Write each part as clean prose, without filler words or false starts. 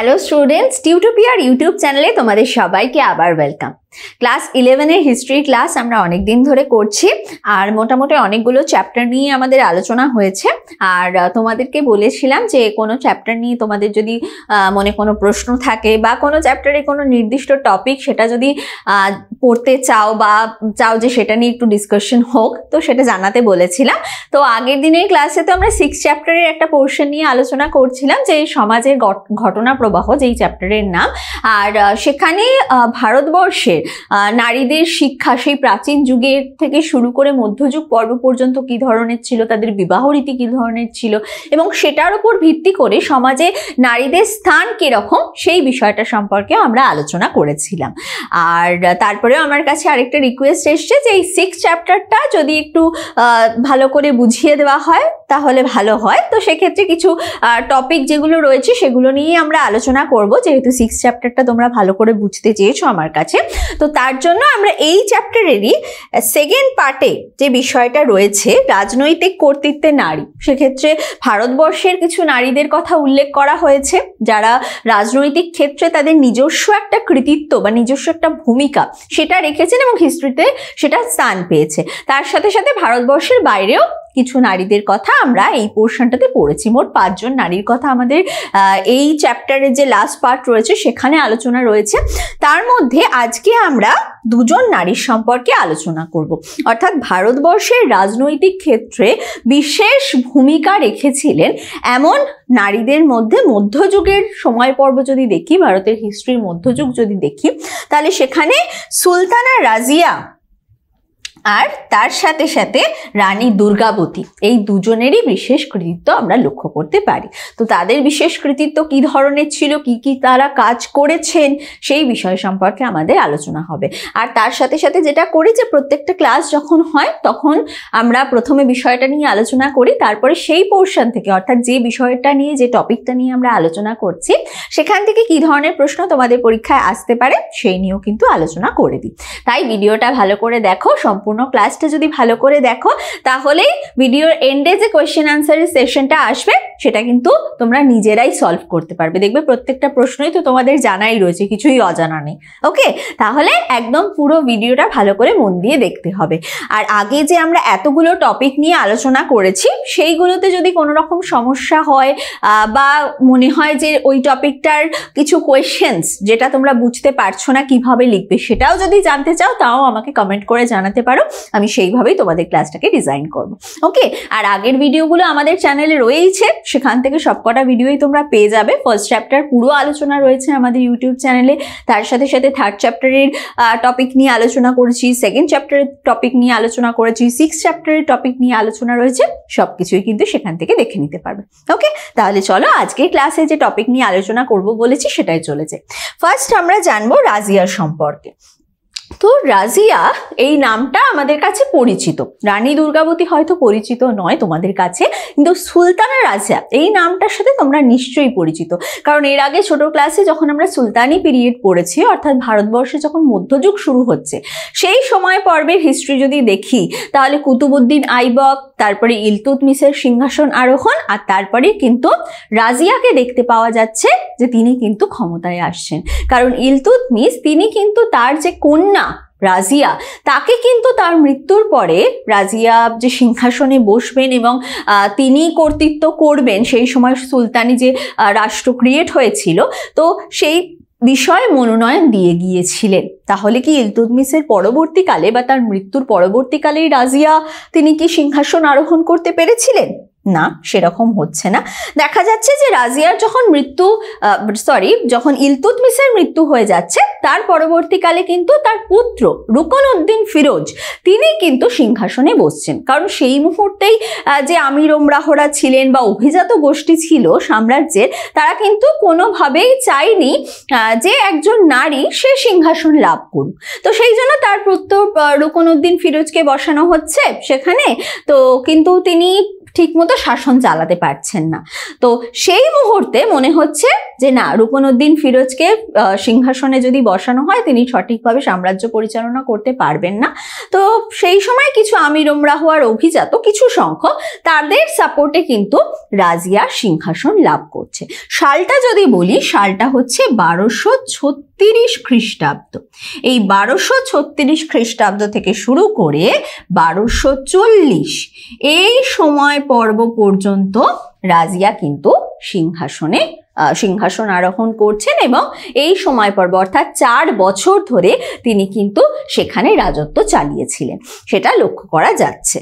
Hello students, টিউটোপিয়ার YouTube চ্যানেলে তোমাদের সবাইকে আবার ওয়েলকাম। ক্লাস 11 এর হিস্ট্রি ক্লাস আমরা অনেক দিন ধরে করছি আর মোটামুটি অনেকগুলো চ্যাপ্টার নিয়ে আমাদের আলোচনা হয়েছে। আর তোমাদেরকে বলেছিলাম যে কোনো চ্যাপ্টার নিয়ে তোমাদের যদি মনে কোনো প্রশ্ন থাকে বা কোনো চ্যাপ্টারে কোনো নির্দিষ্ট টপিক সেটা যদি পড়তে চাও বা চাও যে সেটা নিয়ে একটু ডিসকাশন হোক, তো সেটা জানাতে বলেছিলাম। তো আগের দিনের ক্লাসে তো আমরা 6 চ্যাপ্টারের একটা পোর্শন নিয়ে আলোচনা করছিলাম, যে সমাজের ঘটনা প্রবাহ যেই চ্যাপ্টারের নাম। আর সেখানে ভারতবর্ষের নারীদের শিক্ষা সেই প্রাচীন যুগের থেকে শুরু করে মধ্যযুগ পর্ব পর্যন্ত কি ধরনের ছিল, তাদের বিবাহ রীতি কি ধরনের ছিল এবং সেটার উপর ভিত্তি করে সমাজে নারীদের স্থান কিরকম সেই বিষয়টা সম্পর্কে আমরা আলোচনা করেছিলাম। আর তারপরে আমার কাছে আরেকটা রিকোয়েস্ট এসছে যে এই 6 চ্যাপ্টারটা যদি একটু ভালো করে বুঝিয়ে দেওয়া হয় তাহলে ভালো হয়। তো সেক্ষেত্রে কিছু টপিক যেগুলো রয়েছে সেগুলো নিয়ে আমরা আলোচনা করব, যেহেতু 6 চ্যাপ্টারটা তোমরা ভালো করে বুঝতে চেয়েছো আমার কাছে। তো তার জন্য আমরা এই চ্যাপ্টারেরই সেকেন্ড পার্টে যে বিষয়টা রয়েছে রাজনৈতিক কর্তৃত্বে নারী, সেক্ষেত্রে ভারতবর্ষের কিছু নারীদের কথা উল্লেখ করা হয়েছে যারা রাজনৈতিক ক্ষেত্রে তাদের নিজস্ব একটা কৃতিত্ব বা নিজস্ব একটা ভূমিকা সেটা রেখেছেন এবং হিস্ট্রিতে সেটা স্থান পেয়েছে। তার সাথে সাথে ভারতবর্ষের বাইরেও কিছু নারীদের কথা আমরা এই পোর্শনটাতে পড়েছি। মোট 5 জন নারীর কথা আমাদের এই চ্যাপ্টারের যে লাস্ট পার্ট রয়েছে সেখানে আলোচনা রয়েছে। তার মধ্যে আজকে আমরা 2 জন নারীর সম্পর্কে আলোচনা করব, অর্থাৎ ভারতবর্ষের রাজনৈতিক ক্ষেত্রে বিশেষ ভূমিকা রেখেছিলেন এমন নারীদের মধ্যে মধ্যযুগের সময় পর্ব যদি দেখি, ভারতের হিস্ট্রির মধ্যযুগ যদি দেখি, তাহলে সেখানে সুলতানা রাজিয়া আর তার সাথে সাথে রানী দুর্গাবতী, এই দুজনেরই বিশেষ কৃতিত্ব আমরা লক্ষ্য করতে পারি। তো তাদের বিশেষ কৃতিত্ব কি ধরনের ছিল, কি কি তারা কাজ করেছেন সেই বিষয় সম্পর্কে আমাদের আলোচনা হবে। আর তার সাথে সাথে যেটা করি যে প্রত্যেকটা ক্লাস যখন হয় তখন আমরা প্রথমে বিষয়টা নিয়ে আলোচনা করি, তারপরে সেই পোর্শন থেকে অর্থাৎ যে বিষয়টা নিয়ে যে টপিকটা নিয়ে আমরা আলোচনা করছি সেখান থেকে কি ধরনের প্রশ্ন তোমাদের পরীক্ষায় আসতে পারে সেই নিয়েও কিন্তু আলোচনা করে দিই। তাই ভিডিওটা ভালো করে দেখো, সম্পূর্ণ ক্লাসটা যদি ভালো করে দেখো তাহলে ভিডিওর এন্ডে যে কোয়েশ্চেন আনসারের সেশনটা আসবে সেটা কিন্তু তোমরা নিজেরাই সলভ করতে পারবে। দেখবে প্রত্যেকটা প্রশ্নই তো তোমাদের জানাই রয়েছে, কিছুই অজানা নেই। ওকে, তাহলে একদম পুরো ভিডিওটা ভালো করে মন দিয়ে দেখতে হবে। আর আগে যে আমরা এতগুলো টপিক নিয়ে আলোচনা করেছি সেইগুলোতে যদি কোনো রকম সমস্যা হয় বা মনে হয় যে ওই টপিকটার কিছু কোয়েশ্চেন্স যেটা তোমরা বুঝতে পারছো না কিভাবে লিখবে সেটাও যদি জানতে চাও তাও আমাকে কমেন্ট করে জানাতে পারো, আমি সেইভাবেই তোমাদের ক্লাসটাকে ডিজাইন করব। ওকে, আর আগের ভিডিওগুলো আমাদের চ্যানেলে রয়েছে, সেখান থেকে সবকটা ভিডিওই তোমরা পেয়ে যাবে। ফার্স্ট চ্যাপ্টার পুরো আলোচনা রয়েছে আমাদের ইউটিউব চ্যানেলে, তার সাথে সাথে থার্ড চ্যাপ্টারের টপিক নিয়ে আলোচনা করেছি, সেকেন্ড চ্যাপ্টারের টপিক নিয়ে আলোচনা করেছি, 6 চ্যাপ্টারের টপিক নিয়ে আলোচনা রয়েছে, সবকিছুই কিন্তু সেখান থেকে দেখে নিতে পারবে। ওকে, তাহলে চলো আজকের ক্লাসে যে টপিক নিয়ে আলোচনা করব বলেছি সেটাই চলেছে। ফার্স্ট আমরা জানবো রাজিয়ার সম্পর্কে। তো রাজিয়া এই নামটা আমাদের কাছে পরিচিত, রানী দুর্গাবতী হয়তো পরিচিত নয় তোমাদের কাছে, কিন্তু সুলতানা রাজিয়া এই নামটার সাথে তোমরা নিশ্চয়ই পরিচিত, কারণ এর আগে ছোট ক্লাসে যখন আমরা সুলতানি পিরিয়ড পড়েছি অর্থাৎ ভারতবর্ষে যখন মধ্যযুগ শুরু হচ্ছে সেই সময় পর্বের হিস্ট্রি যদি দেখি তাহলে কুতুবউদ্দিন আইবক, তারপরে ইলতুৎমিশের সিংহাসন আরোহণ আর তারপরে কিন্তু রাজিয়াকে দেখতে পাওয়া যাচ্ছে যে তিনি কিন্তু ক্ষমতায় আসছেন। কারণ ইলতুৎমিশ তিনি কিন্তু তার যে কন্যা রাজিয়া তাকে কিন্তু তার মৃত্যুর পরে রাজিয়া যে সিংহাসনে বসবেন এবং তিনি কর্তৃত্ব করবেন, সেই সময় সুলতানি যে রাষ্ট্র ক্রিয়েট হয়েছিল তো সেই বিষয়ে মনোনয়ন দিয়ে গিয়েছিলেন। তাহলে কি ইলতুৎমিশের পরবর্তীকালে বা তার মৃত্যুর পরবর্তীকালেই রাজিয়া তিনি কি সিংহাসন আরোহণ করতে পেরেছিলেন? না, সেরকম হচ্ছে না। দেখা যাচ্ছে যে রাজিয়ার যখন ইলতুৎমিশের মৃত্যু হয়ে যাচ্ছে তার পরবর্তীকালে কিন্তু তার পুত্র রুকনউদ্দিন ফিরোজ তিনি কিন্তু সিংহাসনে বসছেন। কারণ সেই মুহূর্তেই যে আমির ওমরাহরা ছিলেন বা অভিজাত গোষ্ঠী ছিল সাম্রাজ্যের, তারা কিন্তু কোনোভাবেই চায়নি যে একজন নারী সে সিংহাসন লাভ করুক। তো সেই জন্য তার পুত্র রুকনউদ্দিন ফিরোজকে বসানো হচ্ছে সেখানে। তো কিন্তু তিনি ঠিকমতো শাসন চালাতে পারছেন না। তো সেই মুহূর্তে মনে হচ্ছে যে না, রুকনউদ্দিন ফিরোজকে সিংহাসনে যদি বসানো হয় তিনি সঠিকভাবে সাম্রাজ্য পরিচালনা করতে পারবেন না। তো সেই সময় কিছু আমির উমরাহ আর অভিজাত কিছু সংখ্যক তাদের সাপোর্টে কিন্তু রাজিয়া সিংহাসন লাভ করছে। সালটা যদি বলি, সালটা হচ্ছে 1236 খ্রিস্টাব্দ। এই 1236 খ্রিস্টাব্দ থেকে শুরু করে 1240 এই সময় পর্ব পর্যন্ত রাজিয়া কিন্তু সিংহাসন আরোহণ করছেন এবং এই সময় পর্ব অর্থাৎ 4 বছর ধরে তিনি কিন্তু সেখানে রাজত্ব চালিয়েছিলেন, সেটা লক্ষ্য করা যাচ্ছে।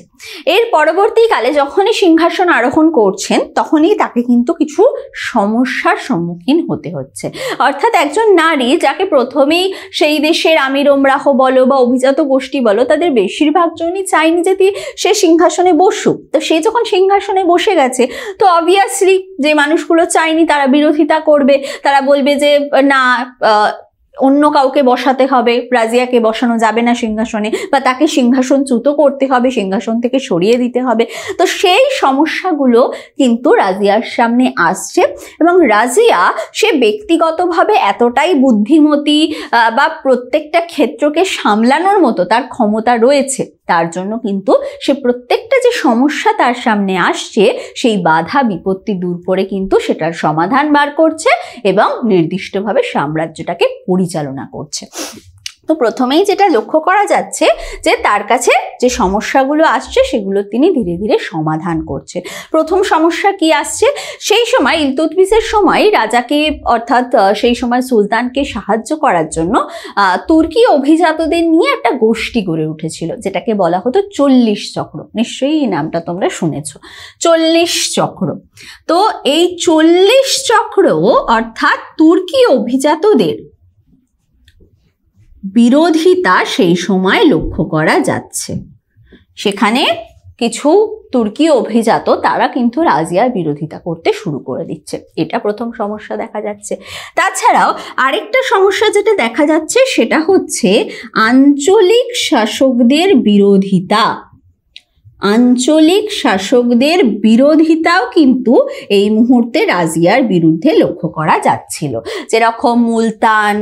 এর পরবর্তীকালে যখনই সিংহাসন আরোহণ করছেন তখনই তাকে কিন্তু কিছু সমস্যার সম্মুখীন হতে হচ্ছে। অর্থাৎ একজন নারী যাকে প্রথমেই সেই দেশের আমির উমরাহ বলো বা অভিজাত গোষ্ঠী বলো, তাদের বেশিরভাগ জনই চায়নি যে সে সিংহাসনে বসুক। তো সে যখন সিংহাসনে বসে গেছে, তো অবভিয়াসলি যে মানুষগুলো চায়নি তারা বিরোধিতা করবে, তারা বলবে যে না, অন্য কাউকে বসাতে হবে, রাজিয়াকে বসানো যাবে না সিংহাসনে, বা তাকে সিংহাসনচ্যুত করতে হবে, সিংহাসন থেকে সরিয়ে দিতে হবে। তো সেই সমস্যাগুলো কিন্তু রাজিয়ার সামনে আসছে এবং রাজিয়া সে ব্যক্তিগতভাবে এতটাই বুদ্ধিমতী বা প্রত্যেকটা ক্ষেত্রকে সামলানোর মতো তার ক্ষমতা রয়েছে, তার জন্য কিন্তু সে প্রত্যেকটা যে সমস্যা তার সামনে আসছে সেই বাধা বিপত্তি দূর করে কিন্তু সেটার সমাধান বার করছে এবং নির্দিষ্টভাবে সাম্রাজ্যটাকে পরিচালনা করছে। তো প্রথমেই যেটা লক্ষ্য করা যাচ্ছে যে তার কাছে যে সমস্যাগুলো আসছে সেগুলো তিনি ধীরে ধীরে সমাধান করছে। প্রথম সমস্যা কি আসছে, সেই সময় ইলতুৎমিশের সময় রাজাকে অর্থাৎ সেই সময় সুলতানকে সাহায্য করার জন্য তুর্কি অভিজাতদের নিয়ে একটা গোষ্ঠী গড়ে উঠেছিল, যেটাকে বলা হতো 40 চক্র। নিশ্চয়ই এই নামটা তোমরা শুনেছ, 40 চক্র। তো এই 40 চক্র অর্থাৎ তুর্কি অভিজাতদের বিরোধিতা সেই সময় লক্ষ্য করা যাচ্ছে। সেখানে কিছু তুর্কি অভিজাত তারা কিন্তু রাজিয়ার বিরোধিতা করতে শুরু করে দিচ্ছে, এটা প্রথম সমস্যা দেখা যাচ্ছে। তাছাড়াও আরেকটা সমস্যা যেটা দেখা যাচ্ছে সেটা হচ্ছে আঞ্চলিক শাসকদের বিরোধিতা। আঞ্চলিক শাসকদের বিরোধিতাও কিন্তু এই মুহূর্তে রাজিয়ার বিরুদ্ধে লক্ষ্য করা যাচ্ছিল। যেরকম মুলতান,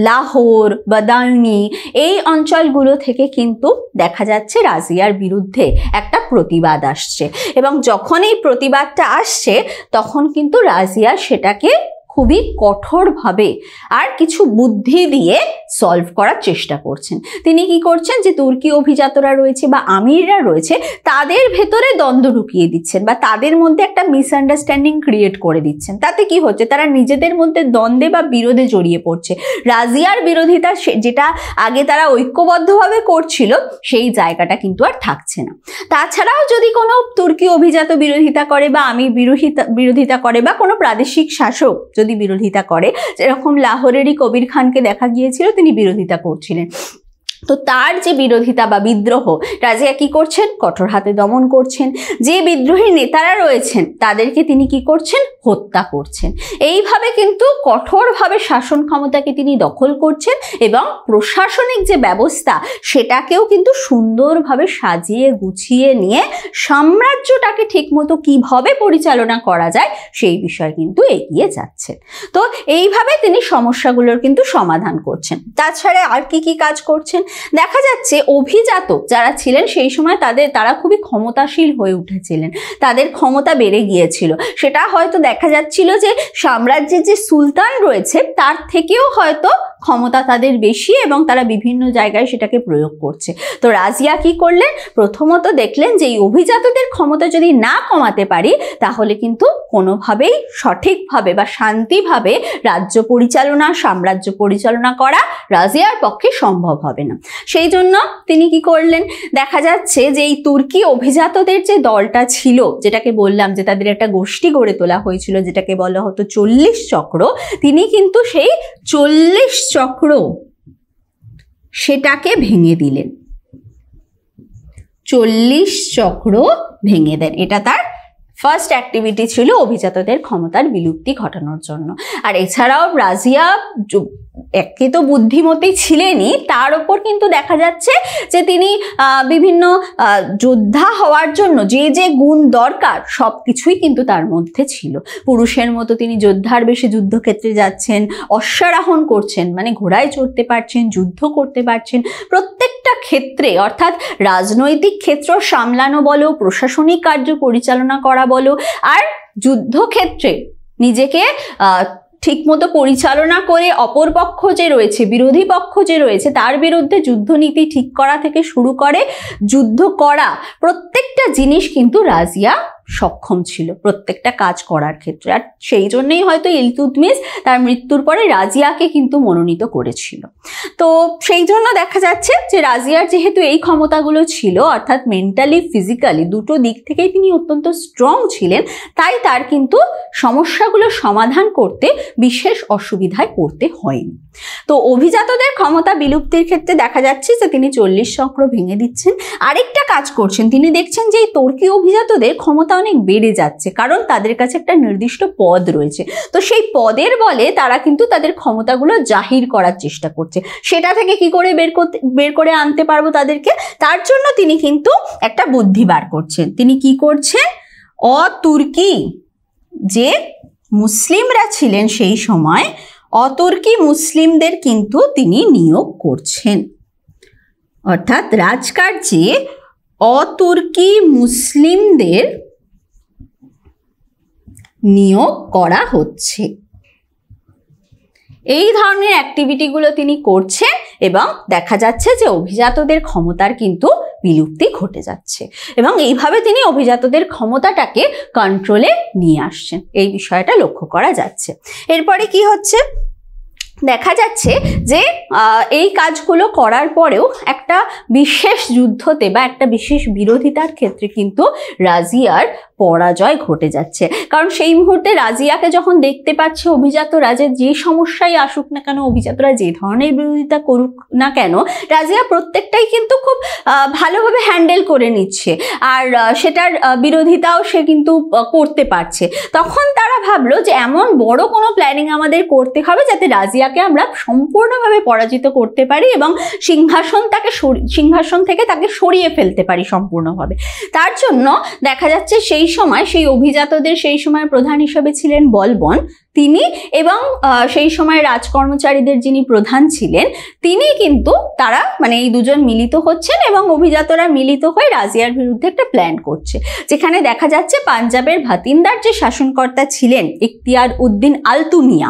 লাহোর, বাদাউনি এই অঞ্চলগুলো থেকে কিন্তু দেখা যাচ্ছে রাজিয়ার বিরুদ্ধে একটা প্রতিবাদ আসছে এবং যখন এই প্রতিবাদটা আসছে তখন কিন্তু রাজিয়া সেটাকে খুবই কঠোরভাবে আর কিছু বুদ্ধি দিয়ে সলভ করার চেষ্টা করছেন। তিনি কি করছেন, যে তুর্কি অভিজাতরা রয়েছে বা আমিররা রয়েছে তাদের ভেতরে দ্বন্দ্ব ঢুকিয়ে দিচ্ছেন বা তাদের মধ্যে একটা মিসআন্ডারস্ট্যান্ডিং ক্রিয়েট করে দিচ্ছেন। তাতে কি হচ্ছে, তারা নিজেদের মধ্যে দ্বন্দ্বে বা বিরোধে জড়িয়ে পড়ছে। রাজিয়ার বিরোধিতা যেটা আগে তারা ঐক্যবদ্ধভাবে করছিল সেই জায়গাটা কিন্তু আর থাকছে না। তাছাড়াও যদি কোনো তুর্কি অভিজাত বিরোধিতা করে বা আমির বিরোধিতা করে বা কোনো প্রাদেশিক শাসক যদি বিরোধিতা করে, যেরকম লাহোরেরই কবির খানকে দেখা গিয়েছিল তিনি বিরোধিতা করছিলেন, তো তার যে বিরোধিতা বা বিদ্রোহ রাজিয়া কি করছেন, কঠোর হাতে দমন করছেন। যে বিদ্রোহী নেতারা রয়েছেন তাদেরকে তিনি কি করছেন, হত্যা করছেন। এইভাবে কিন্তু কঠোরভাবে শাসন ক্ষমতাকে তিনি দখল করছেন এবং প্রশাসনিক যে ব্যবস্থা সেটাকেও কিন্তু সুন্দরভাবে সাজিয়ে গুছিয়ে নিয়ে সাম্রাজ্যটাকে ঠিকমতো কিভাবে পরিচালনা করা যায় সেই বিষয়ে কিন্তু এগিয়ে যাচ্ছেন। তো এইভাবে তিনি সমস্যাগুলোর কিন্তু সমাধান করছেন। তাছাড়া আর কি কি কাজ করছেন, দেখা যাচ্ছে অভিজাত যারা ছিলেন সেই সময় তারা খুবই ক্ষমতাশীল হয়ে উঠেছিলেন, তাদের ক্ষমতা বেড়ে গিয়েছিল। সেটা হয়তো দেখা যাচ্ছিল যে সাম্রাজ্যের যে সুলতান রয়েছে তার থেকেও হয়তো ক্ষমতা তাদের বেশি এবং তারা বিভিন্ন জায়গায় সেটাকে প্রয়োগ করছে। তো রাজিয়া কি করলেন, প্রথমত দেখলেন যে এই অভিজাতদের ক্ষমতা যদি না কমাতে পারি তাহলে কিন্তু কোনোভাবেই সঠিকভাবে বা শান্তিভাবে রাজ্য পরিচালনা, সাম্রাজ্য পরিচালনা করা রাজিয়ার পক্ষে সম্ভব হবে না। সেই জন্য তিনি কি করলেন, দেখা যাচ্ছে যে এই তুর্কি অভিজাতদের যে দলটা ছিল, যেটাকে বললাম যে তাদের একটা গোষ্ঠী গড়ে তোলা হয়েছিল যেটাকে বলা হতো 40 চক্র, তিনি কিন্তু সেই 40 চক্র সেটাকে ভেঙে দিলেন। 40 চক্র ভেঙে দেন, এটা তার ফার্স্ট অ্যাক্টিভিটি ছিল অভিজাতদের ক্ষমতার বিলুপ্তি ঘটানোর জন্য। আর এছাড়াও রাজিয়া একে তো বুদ্ধিমতী ছিলেনই, তার ওপর কিন্তু দেখা যাচ্ছে যে তিনি বিভিন্ন যোদ্ধা হওয়ার জন্য যে যে গুণ দরকার সব কিছুই কিন্তু তার মধ্যে ছিল। পুরুষের মতো তিনি যোদ্ধার বেশে যুদ্ধক্ষেত্রে যাচ্ছেন, অশ্বারোহণ করছেন, মানে ঘোড়ায় চড়তে পারছেন, যুদ্ধ করতে পারছেন। প্রত্যেকটা ক্ষেত্রে, অর্থাৎ রাজনৈতিক ক্ষেত্র সামলানো বলো, প্রশাসনিক কার্য পরিচালনা করা বলো, আর যুদ্ধক্ষেত্রে নিজেকে ঠিকমতো পরিচালনা করে অপর পক্ষ যে রয়েছে, বিরোধী পক্ষ যে রয়েছে, তার বিরুদ্ধে যুদ্ধনীতি ঠিক করা থেকে শুরু করে যুদ্ধ করা, প্রত্যেকটা জিনিস কিন্তু রাজিয়া সক্ষম ছিল প্রত্যেকটা কাজ করার ক্ষেত্রে। আর সেই জন্যই হয়তো ইলতুৎমিশ তার মৃত্যুর পরে রাজিয়াকে কিন্তু মনোনীত করেছিল। তো সেই জন্য দেখা যাচ্ছে যে রাজিয়ার যেহেতু এই ক্ষমতাগুলো ছিল, অর্থাৎ মেন্টালি ফিজিক্যালি দুটো দিক থেকেই তিনি অত্যন্ত স্ট্রং ছিলেন, তাই তার কিন্তু সমস্যাগুলো সমাধান করতে বিশেষ অসুবিধায় পড়তে হয়নি। তো অভিজাতদের ক্ষমতা বিলুপ্তির ক্ষেত্রে দেখা যাচ্ছে যে তিনি 40 চক্র ভেঙে দিচ্ছেন। আরেকটা কাজ করছেন, তিনি দেখছেন যে এই তুর্কি অভিজাতদের ক্ষমতা অনেক বেড়ে যাচ্ছে, কারণ তাদের কাছে একটা নির্দিষ্ট পদ রয়েছে। তো সেই পদের বলে তারা কিন্তু তাদের ক্ষমতাগুলো জাহির করার চেষ্টা করছে। সেটা থেকে কি করে বের করে আনতে পারবো তাদেরকে, তার জন্য তিনি কিন্তু একটা বুদ্ধি বার করছেন। তিনি কি করছেন, অতুর্কি যে মুসলিমরা ছিলেন সেই সময়, অতুর্কি মুসলিমদের কিন্তু তিনি নিয়োগ করছেন। অর্থাৎ রাজকার্যে অতুর্কি মুসলিমদের নিয়োগ করা হচ্ছে। এই ধরনের অ্যাক্টিভিটিগুলো তিনি করছেন এবং দেখা যাচ্ছে যে অভিজাতদের ক্ষমতার কিন্তু বিলুপ্তি ঘটে যাচ্ছে, এবং এইভাবে তিনি অভিজাতদের ক্ষমতাটাকে কন্ট্রোলে নিয়ে আসছেন। এই বিষয়টা লক্ষ্য করা যাচ্ছে। এরপরে কি হচ্ছে, দেখা যাচ্ছে যে এই কাজগুলো করার পরেও একটা বিশেষ যুদ্ধতে বা একটা বিশেষ বিরোধিতার ক্ষেত্রে কিন্তু রাজিয়ার পরাজয় ঘটে যাচ্ছে। কারণ সেই মুহূর্তে রাজিয়াকে যখন দেখতে পাচ্ছে অভিজাতরা, যে সমস্যাই আসুক না কেন, অভিজাতরা যে ধরনের বিরোধিতা করুক না কেন, রাজিয়া প্রত্যেকটাই কিন্তু খুব ভালোভাবে হ্যান্ডেল করে নিচ্ছে, আর সেটার বিরোধিতাও সে কিন্তু করতে পারছে। তখন তারা ভাবলো যে এমন বড় কোনো প্ল্যানিং আমাদের করতে হবে যাতে রাজিয়াকে আমরা সম্পূর্ণভাবে পরাজিত করতে পারি এবং সিংহাসন থেকে তাকে সরিয়ে ফেলতে পারি সম্পূর্ণভাবে। তার জন্য দেখা যাচ্ছে সেই সময় সেই অভিজাতদের সেই সময় প্রধান হিসেবে ছিলেন বলবন তিনি, এবং সেই সময় রাজকর্মচারীদের যিনি প্রধান ছিলেন তিনি কিন্তু তারা মানে এই দুজন মিলিত হচ্ছেন এবং অভিজাতরা মিলিত হয়ে রাজিয়ার বিরুদ্ধে একটা প্ল্যান করছে, যেখানে দেখা যাচ্ছে পাঞ্জাবের ভাতিন্দার যে শাসনকর্তা ছিলেন ইখতিয়ার উদ্দিন আলতুনিয়া,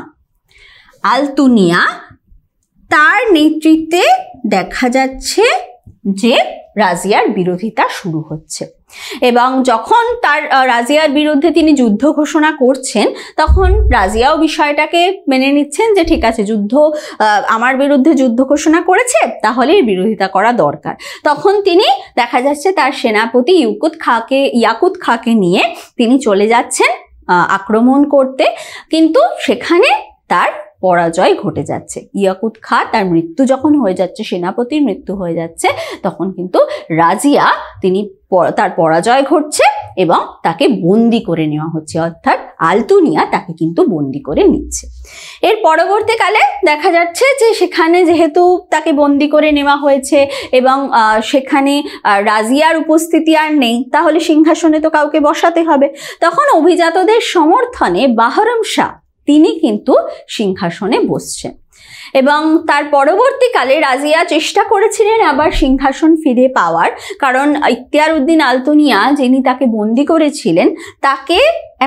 তার নেতৃত্বে দেখা যাচ্ছে যে রাজিয়ার বিরোধিতা শুরু হচ্ছে। এবং যখন তার রাজিয়ার বিরুদ্ধে তিনি যুদ্ধ ঘোষণা করছেন, তখন রাজিয়াও বিষয়টাকে মেনে নিচ্ছেন যে ঠিক আছে, আমার বিরুদ্ধে যুদ্ধ ঘোষণা করেছে, তাহলে এর বিরোধিতা করা দরকার। তখন তিনি দেখা যাচ্ছে তার সেনাপতি ইয়াকুত খাঁকে নিয়ে তিনি চলে যাচ্ছেন আক্রমণ করতে, কিন্তু সেখানে তার পরাজয় ঘটে যাচ্ছে। ইয়াকুত খাঁ তার মৃত্যু যখন হয়ে যাচ্ছে, সেনাপতির মৃত্যু হয়ে যাচ্ছে, তখন কিন্তু রাজিয়া তার পরাজয় ঘটছে এবং তাকে বন্দি করে নেওয়া হচ্ছে, অর্থাৎ আলতুনিয়া তাকে কিন্তু বন্দি করে নিচ্ছে। এর পরবর্তীকালে দেখা যাচ্ছে যে সেখানে যেহেতু তাকে বন্দি করে নেওয়া হয়েছে এবং সেখানে রাজিয়ার উপস্থিতি আর নেই, তাহলে সিংহাসনে তো কাউকে বসাতে হবে। তখন অভিজাতদের সমর্থনে বাহরম শাহ তিনি কিন্তু সিংহাসনে বসছেন, এবং তার পরবর্তীকালে রাজিয়া চেষ্টা করেছিলেন আবার সিংহাসন ফিরে পাওয়ার, কারণ ইখতিয়ার উদ্দিন আলতুনিয়া যিনি তাকে বন্দি করেছিলেন তাকে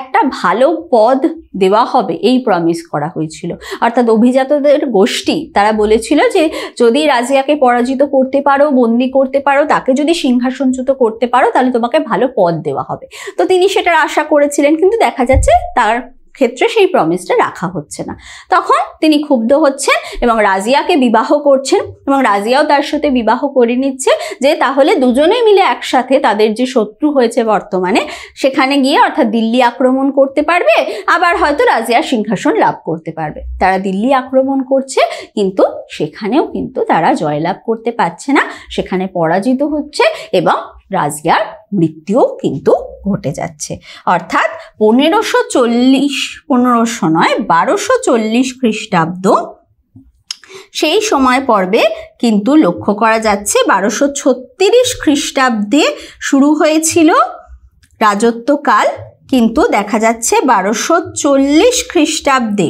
একটা ভালো পদ দেওয়া হবে এই প্রমিস করা হয়েছিল। অর্থাৎ অভিজাতদের গোষ্ঠী তারা বলেছিল যে যদি রাজিয়াকে পরাজিত করতে পারো, বন্দি করতে পারো, তাকে যদি সিংহাসনচ্যুত করতে পারো, তাহলে তোমাকে ভালো পদ দেওয়া হবে। তো তিনি সেটার আশা করেছিলেন, কিন্তু দেখা যাচ্ছে তার ক্ষেত্রে সেই প্রমিসটা রাখা হচ্ছে না। তখন তিনি ক্ষুব্ধ হচ্ছেন এবং রাজিয়াকে বিবাহ করছেন, এবং রাজিয়াও তার সাথে বিবাহ করে নিচ্ছে যে তাহলে দুজনে মিলে একসাথে তাদের যে শত্রু হয়েছে বর্তমানে সেখানে গিয়ে অর্থাৎ দিল্লি আক্রমণ করতে পারবে, আবার হয়তো রাজিয়া সিংহাসন লাভ করতে পারবে। তারা দিল্লি আক্রমণ করছে, কিন্তু সেখানেও কিন্তু তারা জয়লাভ করতে পারছে না, সেখানে পরাজিত হচ্ছে এবং রাজিয়ার মৃত্যুও কিন্তু ঘটে যাচ্ছে। অর্থাৎ 1240 খ্রিস্টাব্দ সেই সময় পর্বে কিন্তু লক্ষ্য করা যাচ্ছে 1236 খ্রিস্টাব্দে শুরু হয়েছিল রাজত্বকাল, কিন্তু দেখা যাচ্ছে 1240 খ্রিস্টাব্দে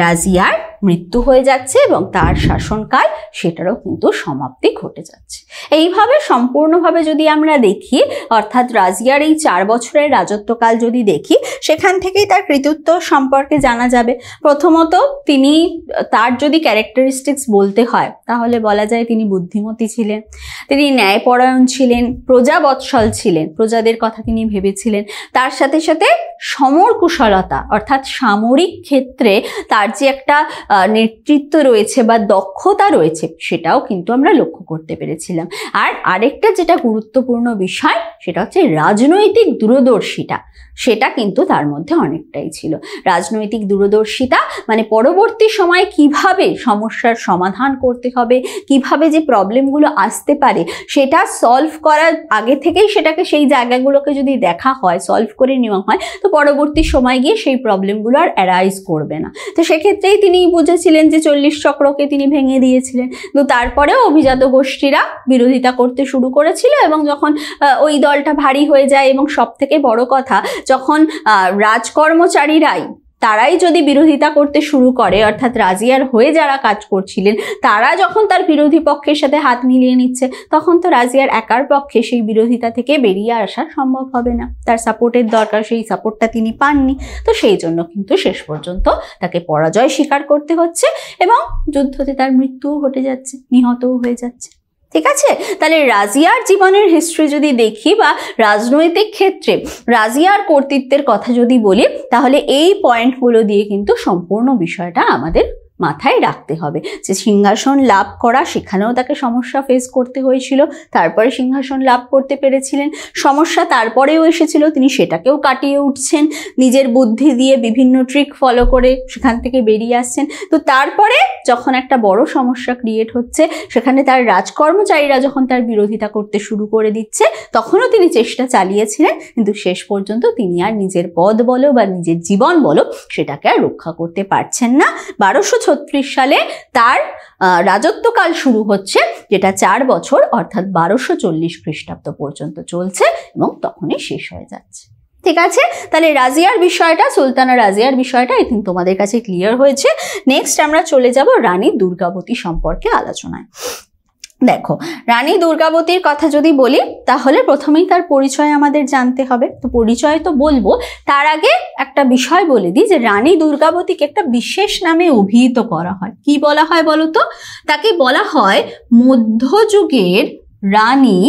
রাজিয়ার মৃত্যু হয়ে যাচ্ছে এবং তার শাসনকাল সেটারও কিন্তু সমাপ্তি ঘটে যাচ্ছে। এইভাবে সম্পূর্ণভাবে যদি আমরা দেখি, অর্থাৎ রাজিয়ার এই 4 বছরের রাজত্বকাল যদি দেখি, সেখান থেকেই তার কৃতিত্ব সম্পর্কে জানা যাবে। প্রথমত তার যদি ক্যারেক্টারিস্টিক্স বলতে হয় তাহলে বলা যায় তিনি বুদ্ধিমতী ছিলেন, তিনি ন্যায়পরায়ণ ছিলেন, প্রজাবৎসল ছিলেন, প্রজাদের কথা তিনি ভেবেছিলেন। তার সাথে সাথে সমর কুশলতা অর্থাৎ সামরিক ক্ষেত্রে তার যে একটা নেতৃত্ব রয়েছে বা দক্ষতা রয়েছে সেটাও কিন্তু আমরা লক্ষ্য করতে পেরেছিলাম। আর আরেকটা যেটা গুরুত্বপূর্ণ বিষয় সেটা হচ্ছে রাজনৈতিক দূরদর্শিতা, সেটা কিন্তু তার মধ্যে অনেকটাই ছিল। রাজনৈতিক দূরদর্শিতা মানে পরবর্তী সময়ে কিভাবে সমস্যার সমাধান করতে হবে, কিভাবে যে প্রবলেমগুলো আসতে পারে সেটা সলভ করার আগে থেকেই সেটাকে সেই জায়গাগুলোকে যদি দেখা হয়, সলভ করে নেওয়া হয়, তো পরবর্তী সময় গিয়ে সেই প্রবলেমগুলো আর অ্যারাইজ করবে না। তো সেক্ষেত্রেই তিনি বুঝেছিলেন যে 40 চক্রকে তিনি ভেঙে দিয়েছিলেন। তো তারপরেও অভিজাত গোষ্ঠীরা বিরোধিতা করতে শুরু করেছিল এবং যখন ওই দলটা ভারী হয়ে যায় এবং সব থেকে বড় কথা যখন রাজকর্মচারীরাই তারাই যদি বিরোধিতা করতে শুরু করে, অর্থাৎ রাজিয়ার হয়ে যারা কাজ করছিলেন তারা যখন তার বিরোধী পক্ষের সাথে হাত মিলিয়ে নিচ্ছে, তখন তো রাজিয়ার একার পক্ষে সেই বিরোধিতা থেকে বেরিয়ে আসা সম্ভব হবে না। তার সাপোর্টের দরকার, সেই সাপোর্টটা তিনি পাননি। তো সেই জন্য কিন্তু শেষ পর্যন্ত তাকে পরাজয় স্বীকার করতে হচ্ছে এবং যুদ্ধতে তার মৃত্যুও ঘটে যাচ্ছে, নিহতও হয়ে যাচ্ছে। ঠিক আছে, তাহলে রাজিয়ার জীবনের হিস্ট্রি যদি দেখি বা রাজনৈতিক ক্ষেত্রে রাজিয়ার কর্তৃত্বের কথা যদি বলি, তাহলে এই পয়েন্টগুলো দিয়ে কিন্তু সম্পূর্ণ বিষয়টা আমাদের মাথায় রাখতে হবে। যে সিংহাসন লাভ করা, সেখানেও তাকে সমস্যা ফেস করতে হয়েছিল, তারপরে সিংহাসন লাভ করতে পেরেছিলেন। সমস্যা তারপরেও এসেছিল, তিনি সেটাকেও কাটিয়ে উঠছেন, নিজের বুদ্ধি দিয়ে বিভিন্ন ট্রিক ফলো করে সেখান থেকে বেরিয়ে আসছেন। তো তারপরে যখন একটা বড় সমস্যা ক্রিয়েট হচ্ছে, সেখানে তার রাজকর্মচারীরা যখন তার বিরোধিতা করতে শুরু করে দিচ্ছে, তখনও তিনি চেষ্টা চালিয়েছিলেন, কিন্তু শেষ পর্যন্ত তিনি আর নিজের পদ বলো বা নিজের জীবন বলো সেটাকে আর রক্ষা করতে পারছেন না। 1236 সালে তার রাজত্বকাল শুরু হচ্ছে, যেটা 4 বছর অর্থাৎ 1240 খ্রিস্টাব্দ পর্যন্ত চলছে এবং তখনই শেষ হয়ে যাচ্ছে। ঠিক আছে, তাহলে রাজিয়ার বিষয়টা, সুলতানা রাজিয়ার বিষয়টা আই থিঙ্ক তোমাদের কাছে ক্লিয়ার হয়েছে। নেক্সট আমরা চলে যাব রানী দুর্গাবতী সম্পর্কে আলোচনায়। দেখো, রানী দুর্গাবতীর কথা যদি বলি তাহলে প্রথমেই তার পরিচয় আমাদের জানতে হবে। তো পরিচয় তো বলবো, তার আগে একটা বিষয় বলে দিই যে রানী দুর্গাবতীকে একটা বিশেষ নামে অভিহিত করা হয়। কি বলা হয় বলো তো? তাকে বলা হয় মধ্যযুগের রানী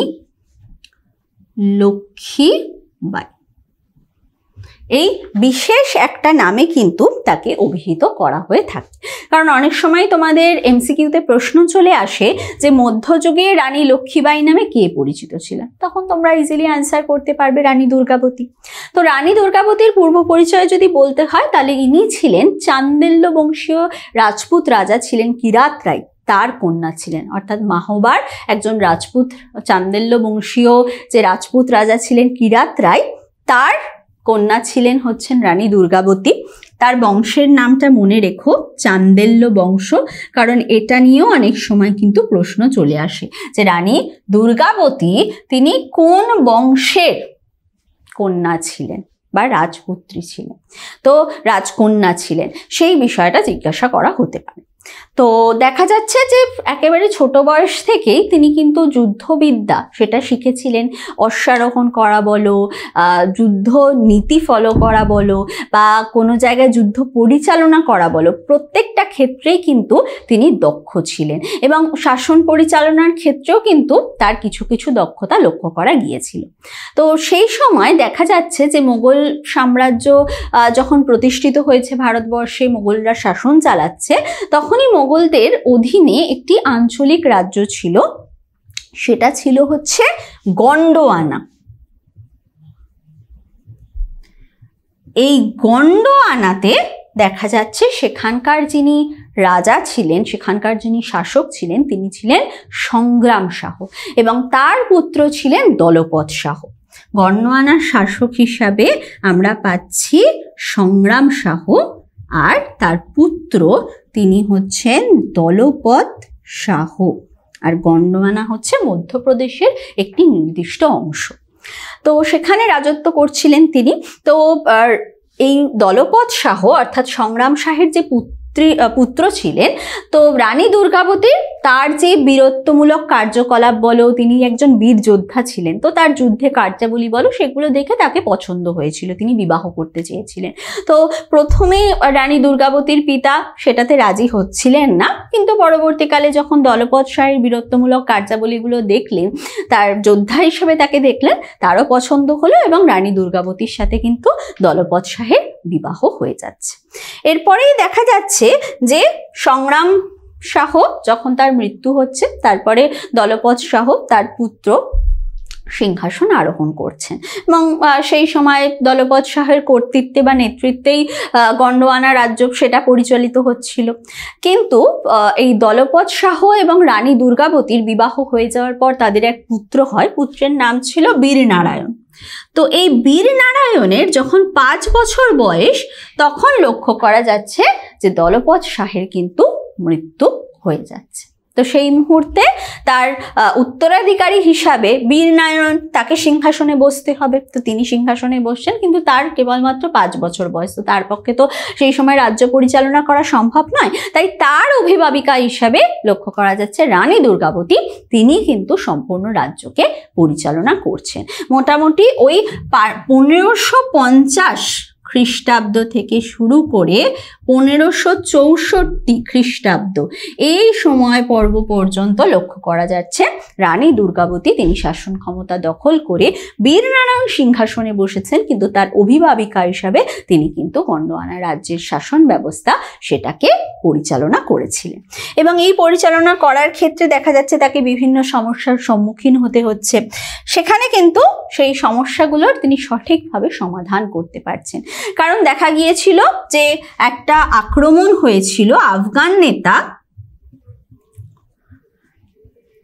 লক্ষ্মীবাঈ। এই বিশেষ একটা নামে কিন্তু তাকে অভিহিত করা হয়ে থাকে। কারণ অনেক সময় তোমাদের এমসিকিউতে প্রশ্ন চলে আসে যে মধ্যযুগে রানী লক্ষ্মীবাঈ নামে কে পরিচিত ছিলেন, তখন তোমরা ইজিলি অ্যান্সার করতে পারবে রানী দুর্গাবতী। তো রানী দুর্গাবতীর পূর্ব পরিচয় যদি বলতে হয় তাহলে ইনি ছিলেন চান্দেল্য বংশীয় রাজপুত রাজা ছিলেন কিরাত রায়, তার কন্যা ছিলেন। অর্থাৎ মাহোবার একজন রাজপুত, চান্দেল্য বংশীয় যে রাজপুত রাজা ছিলেন কিরাত রায়, তার কন্যা ছিলেন হচ্ছেন রানী দুর্গাবতী। তার বংশের নামটা মনে রেখো, চান্দেল্য বংশ, কারণ এটা নিয়েও অনেক সময় কিন্তু প্রশ্ন চলে আসে যে রানী দুর্গাবতী তিনি কোন বংশের কন্যা ছিলেন বা রাজপুত্রী ছিলেন, তো রাজকন্যা ছিলেন, সেই বিষয়টা জিজ্ঞাসা করা হতে পারে। তো দেখা যাচ্ছে যে একেবারে ছোট বয়স থেকেই তিনি কিন্তু যুদ্ধবিদ্যা সেটা শিখেছিলেন। অশ্বারোহণ করা বলো, যুদ্ধ নীতি ফলো করা বলো বা কোনো জায়গায় যুদ্ধ পরিচালনা করা বলো, প্রত্যেকটা ক্ষেত্রেই কিন্তু তিনি দক্ষ ছিলেন এবং শাসন পরিচালনার ক্ষেত্রেও কিন্তু তার কিছু কিছু দক্ষতা লক্ষ্য করা গিয়েছিল। তো সেই সময় দেখা যাচ্ছে যে মোগল সাম্রাজ্য যখন প্রতিষ্ঠিত হয়েছে ভারতবর্ষে, মোগলরা শাসন চালাচ্ছে, তখনই মোগলদের অধীনে একটি আঞ্চলিক রাজ্য ছিল, সেটা ছিল হচ্ছে গন্ডোয়ানা। এই গন্ডোয়ানাতে দেখা যাচ্ছে সেখানকার যিনি রাজা ছিলেন, সেখানকার যিনি শাসক ছিলেন তিনি ছিলেন সংগ্রাম শাহ এবং তার পুত্র ছিলেন দলপত শাহ। গণ্যমানার শাসক হিসাবে আমরা পাচ্ছি সংগ্রাম শাহ আর তার পুত্র তিনি হচ্ছেন দলপত শাহ। আর গণ্যমানা হচ্ছে মধ্যপ্রদেশের একটি নির্দিষ্ট অংশ। তো সেখানে রাজত্ব করছিলেন তিনি। তো এই দলপত শাহ অর্থাৎ সংগ্রাম শাহের যে পুত্র ছিলেন, তো রানী দুর্গাবতী তার যে বীরত্বমূলক কার্যকলাপ বলো, তিনি একজন বীর যোদ্ধা ছিলেন, তো তার যুদ্ধে কার্যাবলী বলো সেগুলো দেখে তাকে পছন্দ হয়েছিল, তিনি বিবাহ করতে চেয়েছিলেন। তো প্রথমে রানী দুর্গাবতীর পিতা সেটাতে রাজি হচ্ছিলেন না, কিন্তু পরবর্তীকালে যখন দলপত শাহের বীরত্বমূলক কার্যাবলীগুলো দেখলেন, তার যোদ্ধা হিসেবে তাকে দেখলেন, তারও পছন্দ হলো এবং রানী দুর্গাবতীর সাথে কিন্তু দলপত শাহের বিবাহ হয়ে যাচ্ছে। এরপরেই দেখা যাচ্ছে যে সংগ্রাম শাহ যখন তার মৃত্যু হচ্ছে, তারপরে দলপত শাহ তার পুত্র সিংহাসন আরোহণ করছেন এবং সেই সময় দলপত শাহের কর্তৃত্বে বা নেতৃত্বেই গন্ডোয়ানা রাজ্য সেটা পরিচালিত হচ্ছিল। কিন্তু এই দলপত শাহ এবং রানী দুর্গাবতীর বিবাহ হয়ে যাওয়ার পর তাদের এক পুত্র হয়, পুত্রের নাম ছিল বীরনারায়ণ। তো এই বীরনারায়ণের যখন 5 বছর বয়স, তখন লক্ষ্য করা যাচ্ছে যে দলপত শাহের কিন্তু মৃত্যু হয়ে যাচ্ছে। তো সেই মুহূর্তে তার উত্তরাধিকারী হিসাবে বীরনারায়ণ, তাকে সিংহাসনে বসতে হবে। তো তিনি সিংহাসনে বসছেন, কিন্তু তার কেবলমাত্র 5 বছর বয়স, তো তার পক্ষে তো সেই সময় রাজ্য পরিচালনা করা সম্ভব নয়। তাই তার অভিভাবিকা হিসাবে লক্ষ্য করা যাচ্ছে রানী দুর্গাবতী, তিনি কিন্তু সম্পূর্ণ রাজ্যকে পরিচালনা করছেন। মোটামুটি ওই 1550 খ্রিস্টাব্দ থেকে শুরু করে 1564 খ্রিস্টাব্দ এই সময় পর্ব পর্যন্ত লক্ষ্য করা যাচ্ছে রানী দুর্গাবতী তিনি শাসন ক্ষমতা দখল করে বীরনারায়ণ সিংহাসনে বসেছেন, কিন্তু তার অভিভাবিকা হিসাবে তিনি কিন্তু গন্ডোয়ানা রাজ্যের শাসন ব্যবস্থা সেটাকে পরিচালনা করেছিলেন। এবং এই পরিচালনা করার ক্ষেত্রে দেখা যাচ্ছে তাকে বিভিন্ন সমস্যার সম্মুখীন হতে হচ্ছে। সেখানে কিন্তু সেই সমস্যাগুলোর তিনি সঠিকভাবে সমাধান করতে পারছেন। কারণ দেখা গিয়েছিল যে একটা আক্রমণ হয়েছিল, আফগান নেতা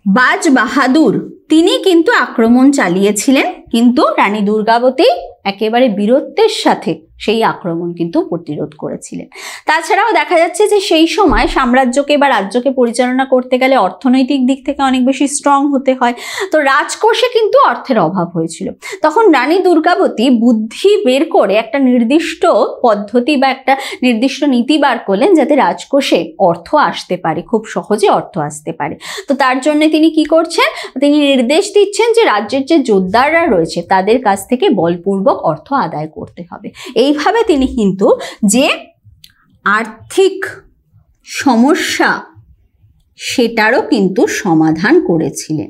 বাজ বাহাদুর তিনি কিন্তু আক্রমণ চালিয়েছিলেন, কিন্তু রানী দুর্গাবতী একেবারে বীরত্বের সাথে সেই আক্রমণ কিন্তু প্রতিরোধ করেছিলেন। তাছাড়াও দেখা যাচ্ছে যে সেই সময় সাম্রাজ্যকে বা রাজ্যকে পরিচালনা করতে গেলে অর্থনৈতিক দিক থেকে অনেক বেশি স্ট্রং হতে হয়। তো রাজকোষে কিন্তু অর্থের অভাব হয়েছিল। তখন রানী দুর্গাবতী বুদ্ধি বের করে একটা নির্দিষ্ট পদ্ধতি বা একটা নির্দিষ্ট নীতি বার করলেন, যাতে রাজকোষে অর্থ আসতে পারে, খুব সহজে অর্থ আসতে পারে। তো তার জন্য তিনি কি করছেন, তিনি নির্দেশ দিচ্ছেন যে রাজ্যের যে জোরদাররা রয়েছে তাদের কাছ থেকে বলপূর্বক অর্থ আদায় করতে হবে। এইভাবে তিনি কিন্তু যে আর্থিক সমস্যা সেটারও কিন্তু সমাধান করেছিলেন।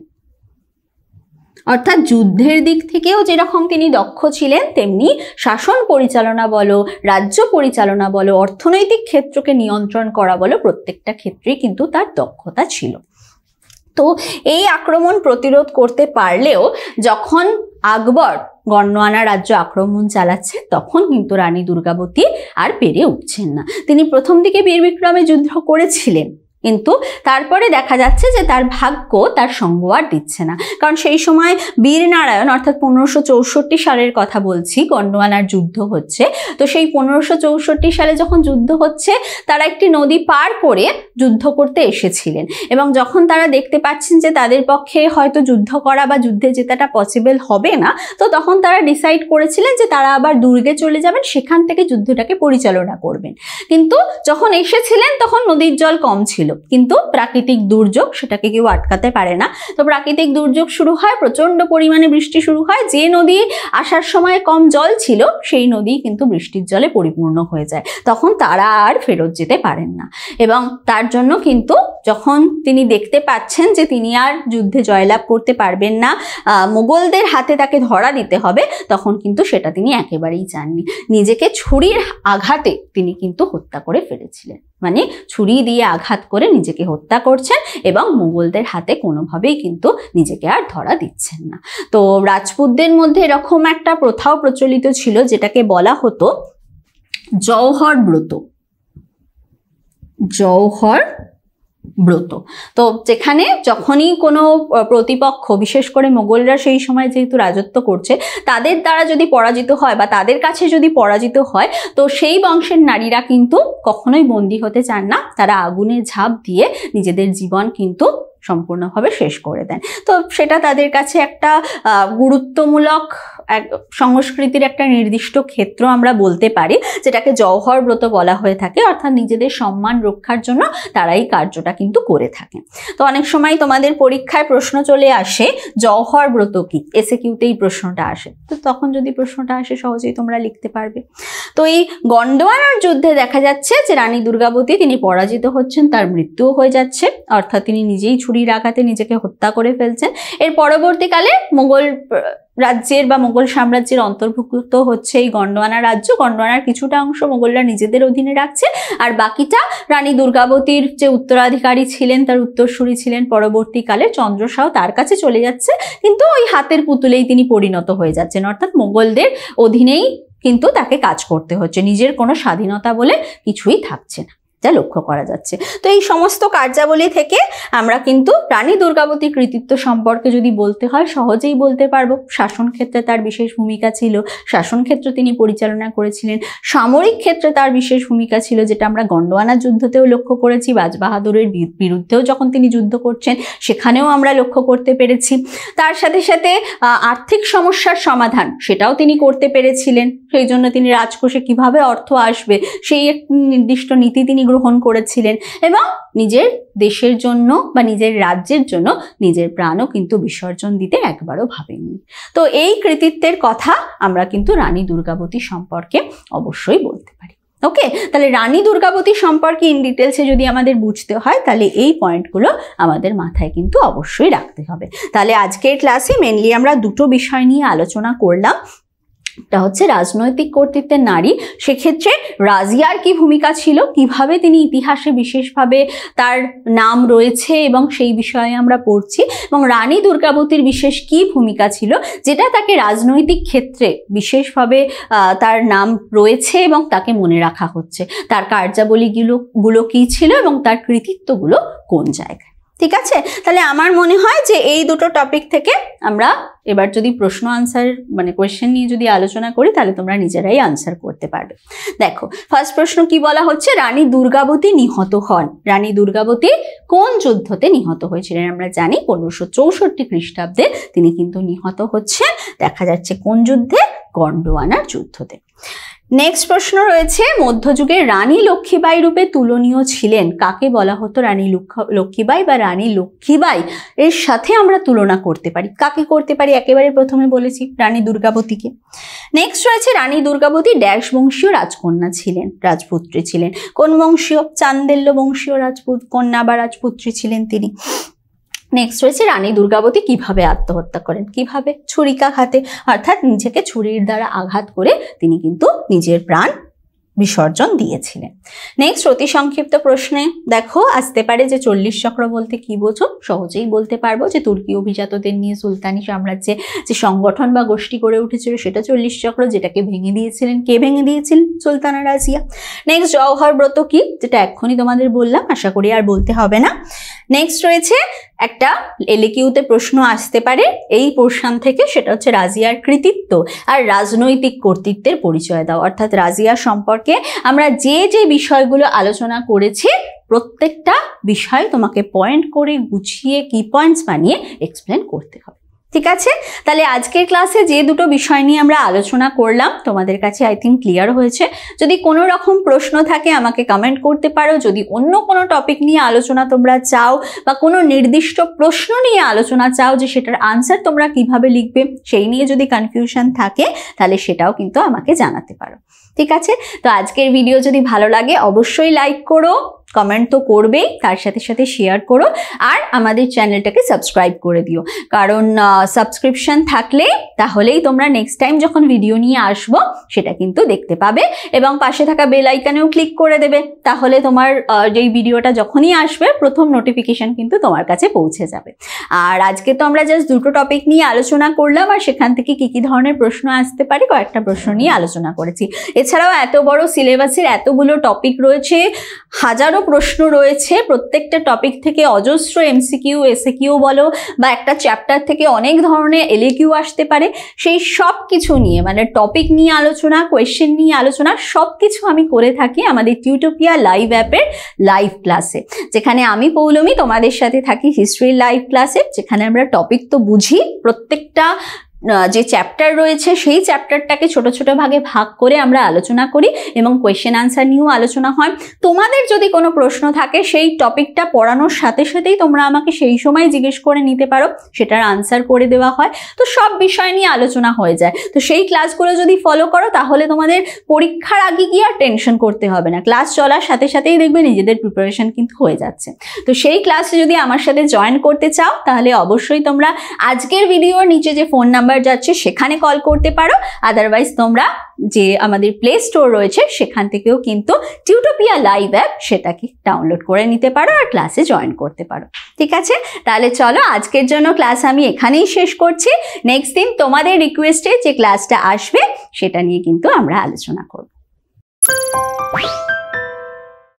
অর্থাৎ যুদ্ধের দিক থেকেও যেরকম তিনি দক্ষ ছিলেন, তেমনি শাসন পরিচালনা বলো, রাজ্য পরিচালনা বলো, অর্থনৈতিক ক্ষেত্রকে নিয়ন্ত্রণ করা বলো, প্রত্যেকটা ক্ষেত্রেই কিন্তু তার দক্ষতা ছিল। তো এই আক্রমণ প্রতিরোধ করতে পারলেও যখন আকবর গন্ডোয়ানা রাজ্য আক্রমণ চালাচ্ছে, তখন কিন্তু রানী দুর্গাবতী আর পেরে উঠছেন না। তিনি প্রথম দিকে বীর বিক্রমে যুদ্ধ করেছিলেন, কিন্তু তারপরে দেখা যাচ্ছে যে তার ভাগ্য তার সঙ্গ আর দিচ্ছে না। কারণ সেই সময় বীরনারায়ণ অর্থাৎ 1564 সালের কথা বলছি, গন্ডোয়ানার যুদ্ধ হচ্ছে। তো সেই 1564 সালে যখন যুদ্ধ হচ্ছে, তারা একটি নদী পার করে যুদ্ধ করতে এসেছিলেন এবং যখন তারা দেখতে পাচ্ছেন যে তাদের পক্ষে হয়তো যুদ্ধ করা বা যুদ্ধে জেতাটা পসিবল হবে না, তো তখন তারা ডিসাইড করেছিলেন যে তারা আবার দুর্গে চলে যাবেন, সেখান থেকে যুদ্ধটাকে পরিচালনা করবেন। কিন্তু যখন এসেছিলেন তখন নদীর জল কম ছিল, কিন্তু প্রাকৃতিক দুর্যোগ সেটাকে কেউ আটকাতে পারে না। তো প্রাকৃতিক দুর্যোগ শুরু হয়, প্রচন্ড পরিমাণে বৃষ্টি শুরু হয়, যে নদী আসার সময় কম জল ছিল সেই নদী কিন্তু বৃষ্টির জলে পরিপূর্ণ হয়ে যায়। তখন তারা আর ফেরত যেতে পারেন না এবং তার জন্য কিন্তু যখন তিনি দেখতে পাচ্ছেন যে তিনি আর যুদ্ধে জয়লাভ করতে পারবেন না, মোগলদের হাতে তাকে ধরা দিতে হবে, তখন কিন্তু সেটা তিনি একেবারেই চাননি। নিজেকে ছুরির আঘাতে তিনি কিন্তু হত্যা করে ফেলেছিলেন, মানে ছুরি দিয়ে আঘাত করে নিজেকে হত্যা করছেন এবং মুঘলদের হাতে কোনোভাবেই কিন্তু নিজেকে আর ধরা দিচ্ছেন না। তো রাজপুতদের মধ্যে এরকম একটা প্রথাও প্রচলিত ছিল, যেটাকে বলা হতো জওহর ব্রত। জওহর ব্রত। তো যেখানে যখনই কোনো প্রতিপক্ষ, বিশেষ করে মোগলরা সেই সময় যেহেতু রাজত্ব করছে, তাদের দ্বারা যদি পরাজিত হয় বা তাদের কাছে যদি পরাজিত হয়, তো সেই বংশের নারীরা কিন্তু কখনোই বন্দী হতে চান না, তারা আগুনে ঝাঁপ দিয়ে নিজেদের জীবন কিন্তু সম্পূর্ণভাবে শেষ করে দেন। তো সেটা তাদের কাছে একটা গুরুত্বমূলক সংস্কৃতির একটা নির্দিষ্ট ক্ষেত্র আমরা বলতে পারি, যেটাকে জওহর ব্রত বলা হয়ে থাকে। অর্থাৎ নিজেদের সম্মান রক্ষার জন্য তারা এই কার্যটা কিন্তু করে থাকে। তো অনেক সময় তোমাদের পরীক্ষায় প্রশ্ন চলে আসে জওহর ব্রত কি, এসএকিউতেই প্রশ্নটা আসে। তো তখন যদি প্রশ্নটা আসে সহজেই তোমরা লিখতে পারবে। তো এই গন্ডোয়ানার যুদ্ধে দেখা যাচ্ছে যে রানী দুর্গাবতী তিনি পরাজিত হচ্ছেন, তার মৃত্যুও হয়ে যাচ্ছে, অর্থাৎ তিনি নিজেই ছুরির আঘাতে নিজেকে হত্যা করে ফেলছেন। এর পরবর্তীকালে মোগল রাজ্যের বা মোগল সাম্রাজ্যের অন্তর্ভুক্ত হচ্ছে এই গন্ডোয়ানা রাজ্য। গন্ডোয়ানার কিছুটা অংশ মোগলরা নিজেদের অধীনে রাখছে, আর বাকিটা রানী দুর্গাবতীর যে উত্তরাধিকারী ছিলেন, তার উত্তরসূরি ছিলেন পরবর্তীকালে চন্দ্র শাহ, তার কাছে চলে যাচ্ছে। কিন্তু ওই হাতের পুতুলেই তিনি পরিণত হয়ে যাচ্ছেন, অর্থাৎ মোগলদের অধীনেই কিন্তু তাকে কাজ করতে হচ্ছে, নিজের কোনো স্বাধীনতা বলে কিছুই থাকছে না, যা লক্ষ্য করা যাচ্ছে। তো এই সমস্ত কার্যাবলী থেকে আমরা কিন্তু রানী দুর্গাবতীর কৃতিত্ব সম্পর্কে যদি বলতে হয় সহজেই বলতে পারবো। শাসন ক্ষেত্রে তার বিশেষ ভূমিকা ছিল, শাসন ক্ষেত্র তিনি পরিচালনা করেছিলেন। সামরিক ক্ষেত্রে তার বিশেষ ভূমিকা ছিল, যেটা আমরা গন্ডোয়ানা যুদ্ধতেও লক্ষ্য করেছি। বাজবাহাদুরের বিরুদ্ধেও যখন তিনি যুদ্ধ করছেন সেখানেও আমরা লক্ষ্য করতে পেরেছি। তার সাথে সাথে আর্থিক সমস্যার সমাধান সেটাও তিনি করতে পেরেছিলেন। সেই জন্য তিনি রাজকোষে কিভাবে অর্থ আসবে সেই এক নির্দিষ্ট নীতি তিনি গ্রহণ করেছিলেন, এবং নিজের দেশের জন্য বা নিজের রাজ্যের জন্য নিজের প্রাণও কিন্তু বিসর্জন দিতে একবারও ভাবেননি। তো এই কৃতিত্বের কথা আমরা কিন্তু রানী দুর্গাবতী সম্পর্কে অবশ্যই বলতে পারি। ওকে, তাহলে রানী দুর্গাবতী সম্পর্কে ইন ডিটেলসে যদি আমাদের বুঝতে হয়, তাহলে এই পয়েন্টগুলো আমাদের মাথায় কিন্তু অবশ্যই রাখতে হবে। তাহলে আজকের ক্লাসে মেনলি আমরা দুটো বিষয় নিয়ে আলোচনা করলাম। এটা হচ্ছে রাজনৈতিক কর্তৃত্বের নারী, সেক্ষেত্রে রাজিয়ার কি ভূমিকা ছিল, কিভাবে তিনি ইতিহাসে বিশেষভাবে তার নাম রয়েছে এবং সেই বিষয়ে আমরা পড়ছি, এবং রানী দুর্গাবতীর বিশেষ কি ভূমিকা ছিল যেটা তাকে রাজনৈতিক ক্ষেত্রে বিশেষভাবে তার নাম রয়েছে এবং তাকে মনে রাখা হচ্ছে, তার কার্যাবলীগুলো কি ছিল এবং তার কৃতিত্বগুলো কোন জায়গায়। ঠিক আছে, তাহলে আমার মনে হয় যে এই দুটো টপিক থেকে আমরা এবার যদি প্রশ্ন আনসার মানে কোয়েশ্চেন নিয়ে যদি আলোচনা করি, তাহলে তোমরা নিজেরাই আনসার করতে পারবে। দেখো, ফার্স্ট প্রশ্ন কি বলা হচ্ছে, রানী দুর্গাবতী নিহত হন। রানী দুর্গাবতী কোন যুদ্ধতে নিহত হয়েছিলেন? আমরা জানি 1564 খ্রিস্টাব্দে তিনি কিন্তু নিহত হচ্ছেন। দেখা যাচ্ছে কোন যুদ্ধে? গন্ডোয়ানার যুদ্ধতে। নেক্সট প্রশ্ন রয়েছে, মধ্যযুগে রানী লক্ষ্মীবাই রূপে তুলনীয় ছিলেন। কাকে বলা হতো? রানী লক্ষ্মীবাই বা রানী লক্ষ্মীবাই এর সাথে আমরা তুলনা করতে পারি। কাকে করতে পারি? একেবারে প্রথমে বলেছি রানী দুর্গাবতীকে। নেক্সট রয়েছে, রানী দুর্গাবতী ড্যাশ বংশীয় রাজকন্যা ছিলেন, রাজপুত্রী ছিলেন। কোন বংশীয়? চান্দেল্য বংশীয় কন্যা বা রাজপুত্রী ছিলেন তিনি। নেক্সট রয়েছে, রানী দুর্গাবতী কিভাবে আত্মহত্যা করেন? কিভাবে? ছুরিকাঘাতে, অর্থাৎ নিজেকে ছুরির দ্বারা আঘাত করে তিনি কিন্তু নিজের প্রাণ বিসর্জন দিয়েছিলেন। নেক্সট অতি সংক্ষিপ্ত প্রশ্নে দেখো আসতে পারে যে 40 চক্র বলতে কি বোঝো? সহজেই বলতে পারবো যে তুর্কি অভিজাতদের নিয়ে সুলতানি সাম্রাজ্যে যে সংগঠন বা গোষ্ঠী গড়ে উঠেছিল সেটা 40 চক্র, যেটাকে ভেঙে দিয়েছিলেন। কে ভেঙে দিয়েছিলেন? সুলতানা রাজিয়া। নেক্সট জওহর ব্রত কি? যেটা এক্ষুনি তোমাদের বললাম, আশা করি আর বলতে হবে না। নেক্সট রয়েছে একটা এলকিউতে প্রশ্ন আসতে পারে এই পোর্শন থেকে, সেটা হচ্ছে রাজিয়ার কৃতিত্ব আর রাজনৈতিক কর্তৃত্বের পরিচয় দাও। অর্থাৎ রাজিয়া সম্পর্কে আমরা যে যে বিষয়গুলো আলোচনা করেছি প্রত্যেকটা বিষয় তোমাকে পয়েন্ট করে গুছিয়ে কি পয়েন্টস বানিয়ে এক্সপ্লেন করতে হবে। ঠিক আছে, তাহলে আজকের ক্লাসে যে দুটো বিষয় নিয়ে আমরা আলোচনা করলাম তোমাদের কাছে আই থিঙ্ক ক্লিয়ার হয়েছে। যদি কোনো রকম প্রশ্ন থাকে আমাকে কমেন্ট করতে পারো। যদি অন্য কোনো টপিক নিয়ে আলোচনা তোমরা চাও বা কোনো নির্দিষ্ট প্রশ্ন নিয়ে আলোচনা চাও যে সেটার আনসার তোমরা কিভাবে লিখবে সেই নিয়ে যদি কনফিউশন থাকে তাহলে সেটাও কিন্তু আমাকে জানাতে পারো। ঠিক আছে, তো আজকের ভিডিও যদি ভালো লাগে অবশ্যই লাইক করো, কমেন্ট তো করবেই, তার সাথে সাথে শেয়ার করো আর আমাদের চ্যানেলটাকে সাবস্ক্রাইব করে দিও। কারণ সাবস্ক্রিপশন থাকলে তাহলেই তোমরা নেক্সট টাইম যখন ভিডিও নিয়ে আসবো সেটা কিন্তু দেখতে পাবে, এবং পাশে থাকা বেল আইকনেও ক্লিক করে দেবে। তাহলে তোমার যেই ভিডিওটা যখনই আসবে প্রথম নোটিফিকেশন কিন্তু তোমার কাছে পৌঁছে যাবে। আর আজকে তো আমরা জাস্ট দুটো টপিক নিয়ে আলোচনা করলাম, আর সেখান থেকে কি কি ধরনের প্রশ্ন আসতে পারে কয়েকটা প্রশ্ন নিয়ে আলোচনা করেছি। এছাড়াও এত বড় সিলেবাসের এতগুলো টপিক রয়েছে, হাজারো প্রশ্ন রয়েছে, প্রত্যেকটা টপিক থেকে অজস্র এমসিকিউ এসএকিউ বলো বা একটা চ্যাপ্টার থেকে অনেক ধরনের এলএকিউ আসতে পারে, সেই সব কিছু নিয়ে মানে টপিক নিয়ে আলোচনা, কোয়েশ্চেন নিয়ে আলোচনা সব কিছু আমি করে থাকি আমাদের টিউটোপিয়া লাইভ অ্যাপের লাইভ ক্লাসে, যেখানে আমি পৌলমী তোমাদের সাথে থাকি হিস্ট্রির লাইভ ক্লাসে, যেখানে আমরা টপিক তো বুঝি, প্রত্যেকটা যে চ্যাপ্টার রয়েছে সেই চ্যাপ্টারটাকে ছোট ছোট ভাগে ভাগ করে আমরা আলোচনা করি এবং কোয়েশ্চেন আনসার নিয়েও আলোচনা হয়। তোমাদের যদি কোনো প্রশ্ন থাকে সেই টপিকটা পড়ানোর সাথে সাথেই তোমরা আমাকে সেই সময় জিজ্ঞেস করে নিতে পারো, সেটার আনসার করে দেওয়া হয়। তো সব বিষয় নিয়ে আলোচনা হয়ে যায়। তো সেই ক্লাসগুলো যদি ফলো করো তাহলে তোমাদের পরীক্ষার আগে গিয়ে আর টেনশন করতে হবে না, ক্লাস চলার সাথে সাথেই দেখবে নিজেদের প্রিপারেশন কিন্তু হয়ে যাচ্ছে। তো সেই ক্লাসে যদি আমার সাথে জয়েন করতে চাও তাহলে অবশ্যই তোমরা আজকের ভিডিওর নিচে যে ফোন নাম্বার যাচ্ছে সেখানে কল করতে পারো, আদারওয়াইজ তোমরা যে আমাদের প্লে স্টোর রয়েছে সেখান থেকেও কিন্তু টিউটোপিয়া লাইভ অ্যাপ সেটাকে ডাউনলোড করে নিতে পারো আর ক্লাসে জয়েন করতে পারো। ঠিক আছে, তাহলে চলো আজকের জন্য ক্লাস আমি এখানেই শেষ করছি। নেক্সট দিন তোমাদের রিকোয়েস্টে যে ক্লাসটা আসবে সেটা নিয়ে কিন্তু আমরা আলোচনা করব।